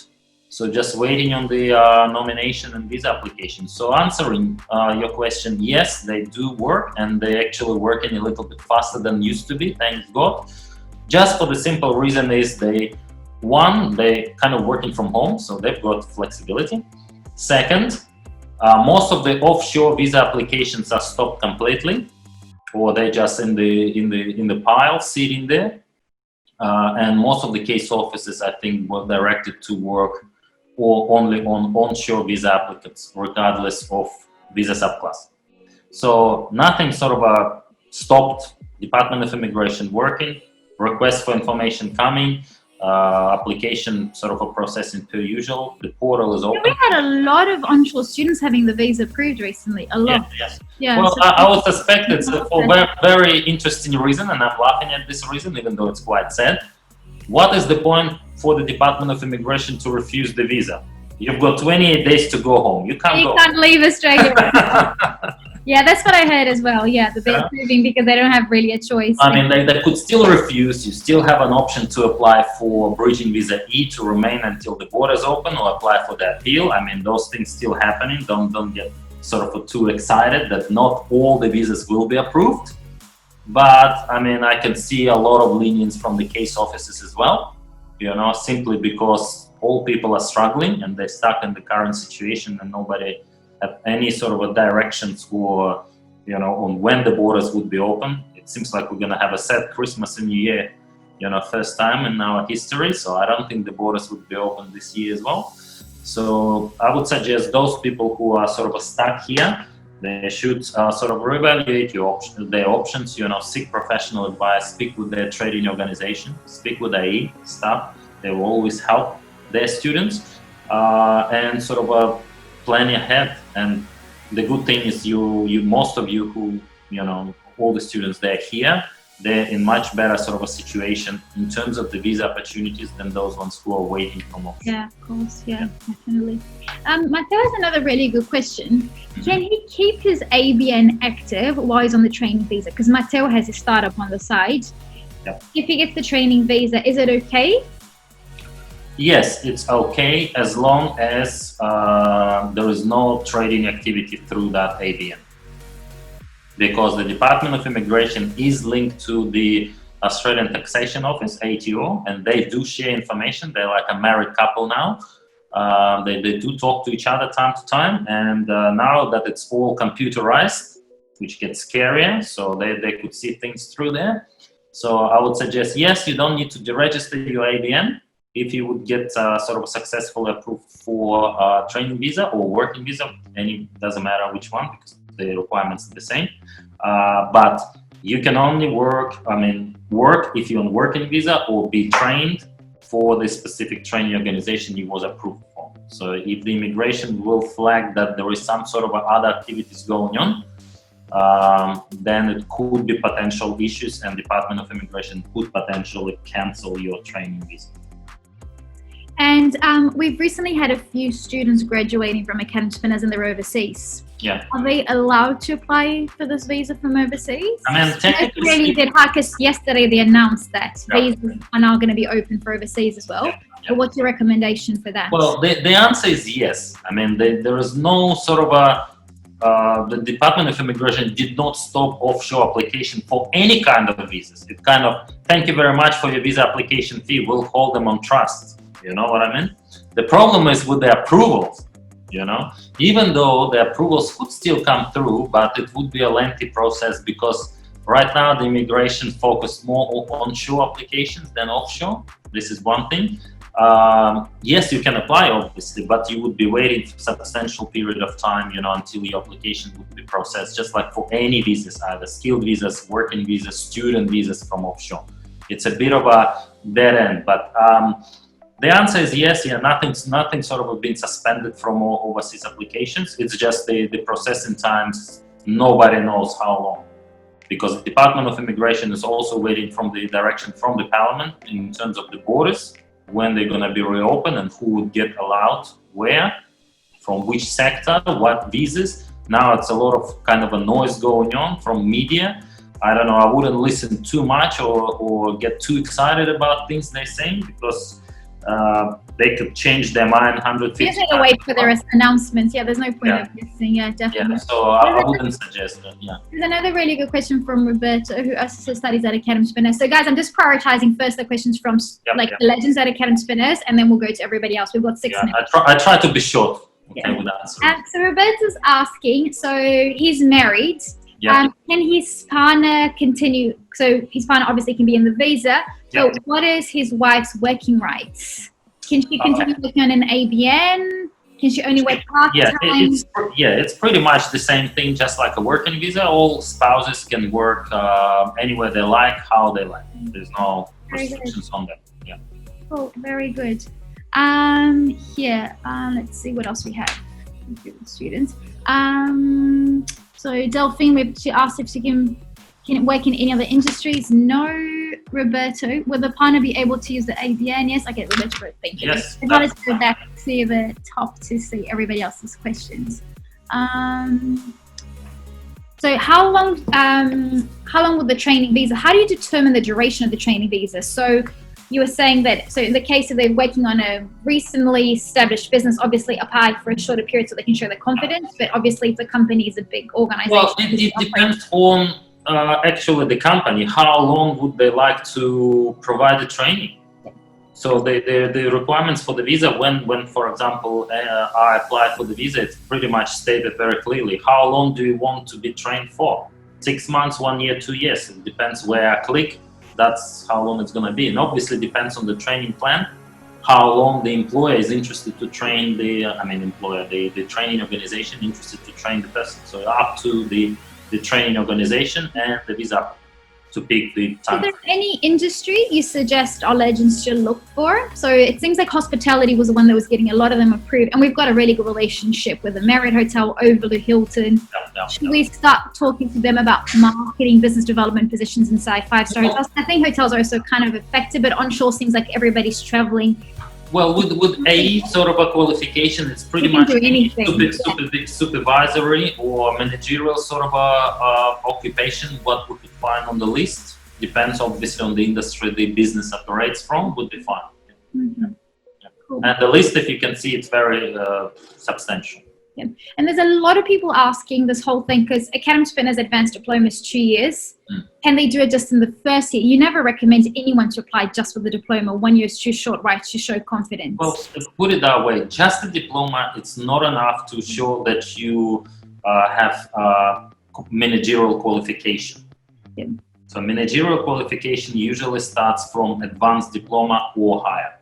So just waiting on the nomination and visa application. So answering your question, yes, they do work, and they actually working a little bit faster than used to be, thank God. Just for the simple reason is they kind of working from home, so they've got flexibility. Second, most of the offshore visa applications are stopped completely, or they're just in the pile sitting there. And most of the case offices, I think, were directed to work or only on onshore visa applicants, regardless of visa subclass. So nothing sort of stopped Department of Immigration working, requests for information coming, application sort of a processing per usual. The portal is open. We had a lot of onshore students having the visa approved recently. A lot. Yes. Yeah. Well, So I would suspect it's for a very interesting reason, and I'm laughing at this reason, even though it's quite sad. What is the point for the Department of Immigration to refuse the visa? You've got 28 days to go home. You can't leave Australia. Yeah, that's what I heard as well. Yeah, that they're approving because they don't have really a choice. I mean, they could still refuse. You still have an option to apply for bridging visa E to remain until the borders open, or apply for the appeal. I mean, those things still happening. Don't get sort of too excited that not all the visas will be approved. But I mean, I can see a lot of lenience from the case offices as well, simply because all people are struggling and they're stuck in the current situation, and nobody have any sort of a directions for, on when the borders would be open. It seems like we're going to have a sad Christmas and New Year, first time in our history. So I don't think the borders would be open this year as well. So I would suggest those people who are sort of stuck here, they should sort of reevaluate their options, seek professional advice, speak with their trading organization, speak with AE staff. They will always help their students, and sort of plan ahead. And the good thing is most of you who, all the students, they're here, they're in much better sort of a situation in terms of the visa opportunities than those ones who are waiting for more. Yeah, of course. Yeah, definitely. Mateo has another really good question. Can he keep his ABN active while he's on the training visa? Because Mateo has his startup on the side. Yep. If he gets the training visa, is it okay? Yes, it's okay as long as there is no trading activity through that ABN. Because the Department of Immigration is linked to the Australian Taxation Office, ATO, and they do share information. They're like a married couple now. They do talk to each other time to time, and now that it's all computerized, which gets scarier, so they could see things through there. So I would suggest, yes, you don't need to deregister your ABN if you would get sort of successfully approved for training visa or working visa. Doesn't matter which one, because the requirements are the same. But you can only work if you're on working visa or be trained for the specific training organization you was approved for. So if the immigration will flag that there is some sort of other activities going on, then it could be potential issues, and Department of Immigration could potentially cancel your training visa. And we've recently had a few students graduating from academy spinners and they're overseas. Yeah. Are they allowed to apply for this visa from overseas? I mean, technically, really did, because yesterday they announced that Yeah. visas are now going to be open for overseas as well. Yeah. So what's your recommendation for that? Well, the answer is yes. I mean, there is no sort of the Department of Immigration did not stop offshore application for any kind of visas. It kind of, thank you very much for your visa application fee, we'll hold them on trust. You know what I mean? The problem is with the approvals, even though the approvals could still come through, but it would be a lengthy process, because right now the immigration focused more on onshore applications than offshore. This is one thing. Yes, you can apply, obviously, but you would be waiting for a substantial period of time, until your application would be processed, just like for any visas, either skilled visas, working visas, student visas from offshore. It's a bit of a dead end, but the answer is yes. Yeah, nothing sort of been suspended from all overseas applications. It's just the processing times. Nobody knows how long, because the Department of Immigration is also waiting from the direction from the Parliament in terms of the borders, when they're going to be reopened and who would get allowed where, from which sector, what visas. Now it's a lot of kind of a noise going on from media. I don't know, I wouldn't listen too much or get too excited about things they're saying, because they could change their mind 150 You just need to times. wait for their announcements. Yeah, there's no point of guessing. Yeah, definitely. Yeah, so I wouldn't suggest that. Yeah. There's another really good question from Roberto, who also studies at Academy Spinners. So, guys, I'm just prioritizing first the questions from the legends at Academy Spinners, and then we'll go to everybody else. We've got 6 minutes. I try to be short. Okay, with answering. So Roberto's asking. So he's married. Yeah. Can his partner continue? So his partner obviously can be in the visa. So what is his wife's working rights? Can she continue working on an ABN? Can she only work part-time? It's pretty much the same thing, just like a working visa. All spouses can work anywhere they like, how they like. There's no restrictions on that. Yeah. Cool. Very good. Let's see what else we have. Students. So Delphine, she asked if she can work in any other industries. No. Roberto, will the partner be able to use the ABN? Yes. Okay, Roberto, thank you. Yes. Let's go back to the top to see everybody else's questions. So how long will the training visa? How do you determine the duration of the training visa? So you were saying that, so in the case of they're working on a recently established business, obviously apply for a shorter period so they can show their confidence, but obviously if the company is a big organization. Well, it depends on actually the company. How long would they like to provide the training? So the requirements for the visa, when for example, I apply for the visa, it's pretty much stated very clearly. How long do you want to be trained for? 6 months, 1 year, 2 years. It depends where I click. That's how long it's going to be. And obviously depends on the training plan, how long the employer is interested to train the training organization interested to train the person. So up to the training organization and the visa to pick the time. Is there any industry you suggest our legends should look for? So it seems like hospitality was the one that was getting a lot of them approved, and we've got a really good relationship with the Marriott Hotel, Overlook, Hilton. Should we start talking to them about marketing, business development positions inside 5-star hotels? I think hotels are also kind of affected, but onshore seems like everybody's traveling. Well, with a sort of a qualification, it's pretty much supervisory or managerial sort of occupation. What we could find on the list depends obviously on the industry the business operates from, would be fine. Mm-hmm. Cool. And the list, if you can see, it's very substantial. Yeah. And there's a lot of people asking this whole thing because Academy Spinners Advanced Diploma is 2 years. Can they do it just in the first year? You never recommend anyone to apply just for the diploma. 1 year is too short, right, to show confidence. Well, put it that way. Just the diploma, it's not enough to show that you have managerial qualification. Yeah. So managerial qualification usually starts from advanced diploma or higher.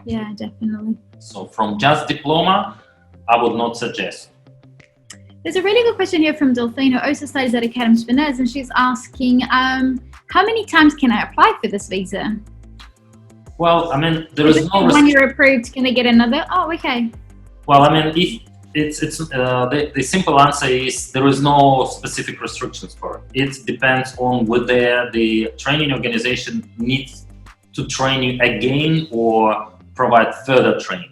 Yeah, definitely. So from just diploma, I would not suggest. There's a really good question here from Delphine, who also studies at Academy Spinners, and she's asking, how many times can I apply for this visa? Well, I mean, there is no... When you're approved, can I get another? Oh, okay. Well, I mean, if the simple answer is there is no specific restrictions for it. It depends on whether the training organization needs to train you again or provide further training.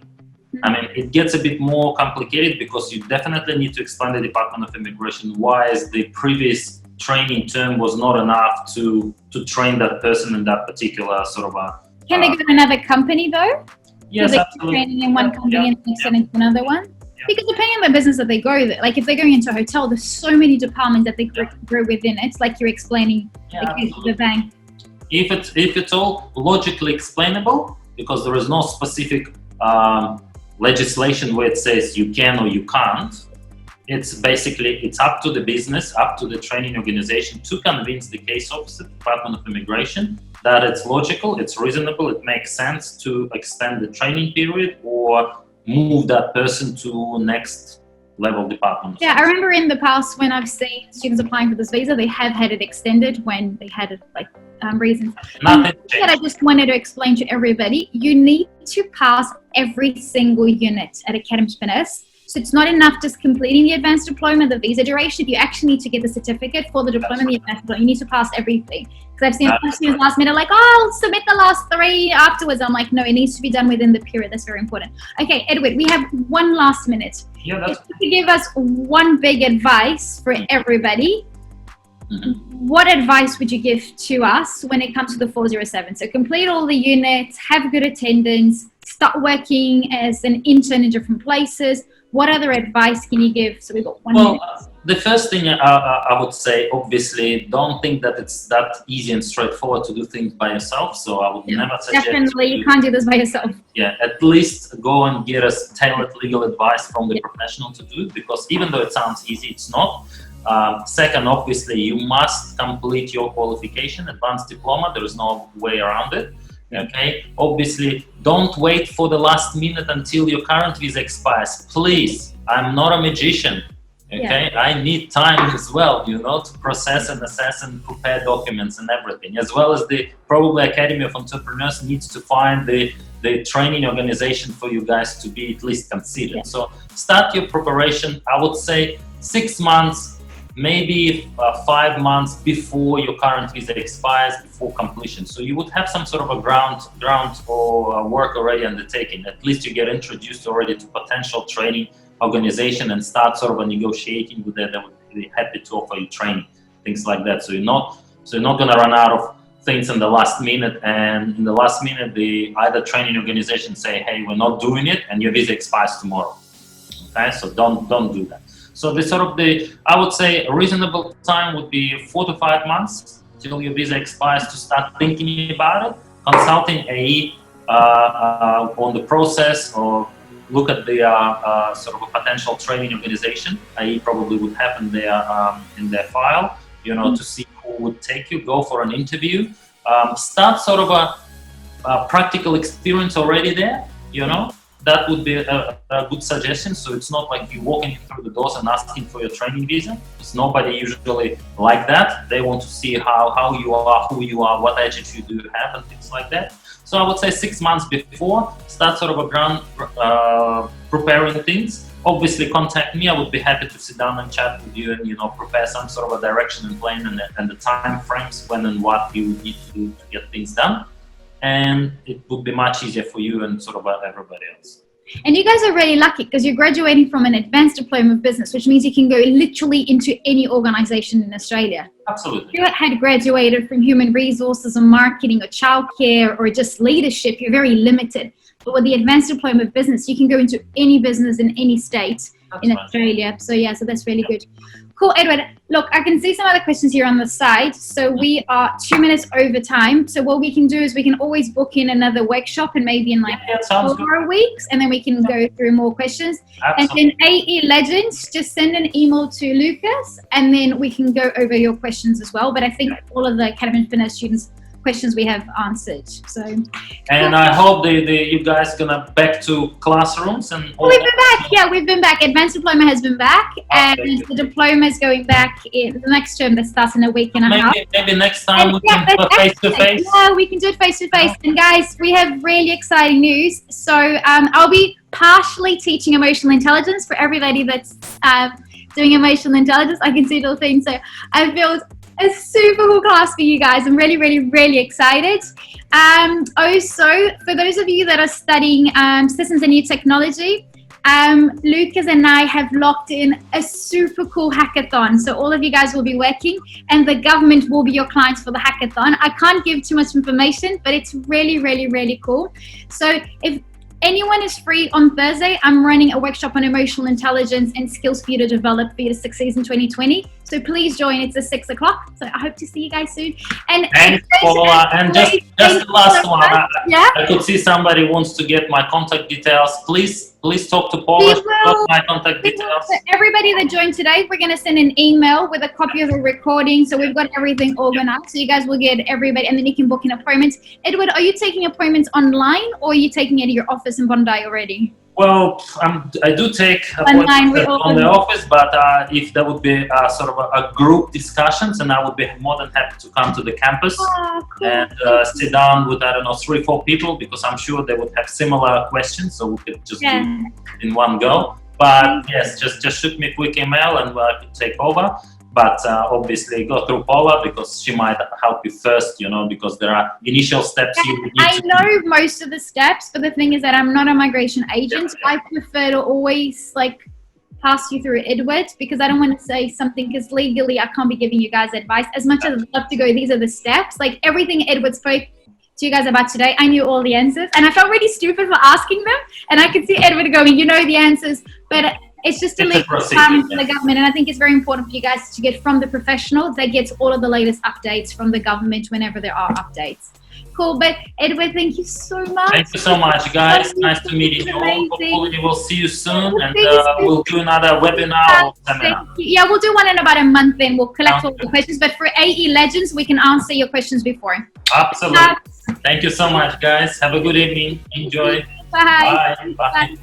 I mean, it gets a bit more complicated because you definitely need to explain to the Department of Immigration why the previous training term was not enough to train that person in that particular sort of a... Can they go to another company though? Yes, so absolutely. Training in one company and extend into another one? Yeah. Because depending on the business that they go, like if they're going into a hotel, there's so many departments that they grow within. It's like you're explaining the case of the bank. If it's all logically explainable, because there is no specific legislation where it says you can or you can't, it's up to the business, up to the training organization to convince the case officer, Department of Immigration, that it's logical, it's reasonable, it makes sense to extend the training period or move that person to next level department. Yeah, I remember in the past when I've seen students applying for this visa, they have had it extended when they had it reasons. That I just wanted to explain to everybody, you need to pass every single unit at Academy Spinners. So it's not enough just completing the advanced diploma, the visa duration. You actually need to get the certificate for the diploma and the advanced diploma. You need to pass everything. Because I've seen students last minute like, oh, I'll submit the last 3 afterwards. I'm like, no, it needs to be done within the period. That's very important. Okay, Edward, we have 1 last minute. Yeah, if you could give us one big advice for everybody, what advice would you give to us when it comes to the 407? So complete all the units, have good attendance, start working as an intern in different places? What other advice can you give? So we've got 1 minute. The first thing I would say, obviously, don't think that it's that easy and straightforward to do things by yourself. So I would never suggest. Definitely, you can't do this by yourself. Yeah, at least go and get us tailored legal advice from the professional to do it, because even though it sounds easy, it's not. Second, obviously, you must complete your qualification, advanced diploma. There is no way around it. Okay, obviously, don't wait for the last minute until your current visa expires. Please, I'm not a magician. Okay, I need time as well, to process and assess and prepare documents and everything, as well as the probably Academy of Entrepreneurs needs to find the training organization for you guys to be at least considered. So start your preparation, I would say 6 months, maybe 5 months before your current visa expires, before completion. So you would have some sort of a ground or work already undertaken. At least you get introduced already to potential training organization and start sort of negotiating with them. They would be happy to offer you training, things like that. So you're not going to run out of things in the last minute, and in the last minute the either training organization say, hey, we're not doing it, and your visa expires tomorrow. Okay, so don't do that. So I would say a reasonable time would be 4 to 5 months till your visa expires to start thinking about it, consulting AE on the process, or look at the sort of a potential training organization. AE probably would have in their file, to see who would take you. Go for an interview. Start sort of a practical experience already there. That would be a good suggestion. So it's not like you walking through the doors and asking for your training visa. It's nobody usually like that. They want to see how you are, who you are, what attitude do you have, and things like that. So I would say 6 months before, start sort of a ground preparing things. Obviously, contact me. I would be happy to sit down and chat with you and prepare some sort of a direction and plan and the time frames when and what you would need to do to get things done. And it would be much easier for you and sort of everybody else. And you guys are really lucky because you're graduating from an advanced diploma of business, which means you can go literally into any organization in Australia. Absolutely. If you had graduated from human resources or marketing or childcare or just leadership, you're very limited. But with the advanced diploma of business, you can go into any business in any state in Australia. So so that's really good. Cool, Edward. Look, I can see some other questions here on the side. So we are 2 minutes over time. So what we can do is we can always book in another workshop and maybe in like 4 weeks, and then we can go through more questions. Absolutely. And then AE Legends, just send an email to Lucas, and then we can go over your questions as well. But I think all of the Academy of Entrepreneurs students' questions we have answered. So, and I hope you guys gonna back to classrooms and. We've been back. Yeah, we've been back. Advanced diploma has been back, and the diploma is going back in the next term that starts in a week and a half. Maybe next time we can do it face to face. Yeah, we can do it face to face. And guys, we have really exciting news. So I'll be partially teaching emotional intelligence for everybody that's doing emotional intelligence. I can see little things. So I've built a super cool class for you guys. I'm really, really, really excited. Also, for those of you that are studying systems and new technology, Lucas and I have locked in a super cool hackathon. So all of you guys will be working and the government will be your clients for the hackathon. I can't give too much information, but it's really, really, really cool. So if anyone is free on Thursday, I'm running a workshop on emotional intelligence and skills for you to develop for you to succeed in 2020. So please join. It's at 6 o'clock. So I hope to see you guys soon. And just the last one. I could see somebody wants to get my contact details. Please talk to Paula. My contact details. So everybody that joined today, we're going to send an email with a copy of the recording. So we've got everything organized. So you guys will get everybody, and then you can book an appointment. Edward, are you taking appointments online, or are you taking it at your office in Bondi already? Well, I do take appointments on the office, but if there would be sort of a group discussions, and I would be more than happy to come to the campus and sit down with, 3 or 4 people, because I'm sure they would have similar questions, so we could just do it in one go. But yes, just shoot me a quick email and I could take over. But obviously go through Paula, because she might help you first, because there are initial steps you need I know most of the steps, but the thing is that I'm not a migration agent. I prefer to always pass you through Edward, because I don't want to say something, because legally I can't be giving you guys advice. As much as I'd love to go, these are the steps. Like everything Edward spoke, to you guys about today. I knew all the answers, and I felt really stupid for asking them. And I could see Edward going, "You know the answers," but it's just a legal requirement from the government, and I think it's very important for you guys to get from the professional that gets all of the latest updates from the government whenever there are updates. Cool, but Edward, thank you so much. Thank you so much, guys. Nice to meet you all. Hopefully we'll see you soon, and we'll do another webinar or seminar. Yeah, we'll do one in about a month, then we'll collect all the questions. But for AE Legends, we can answer your questions before. Absolutely. Thank you so much, guys. Have a good evening. Enjoy. Bye. Bye. Bye.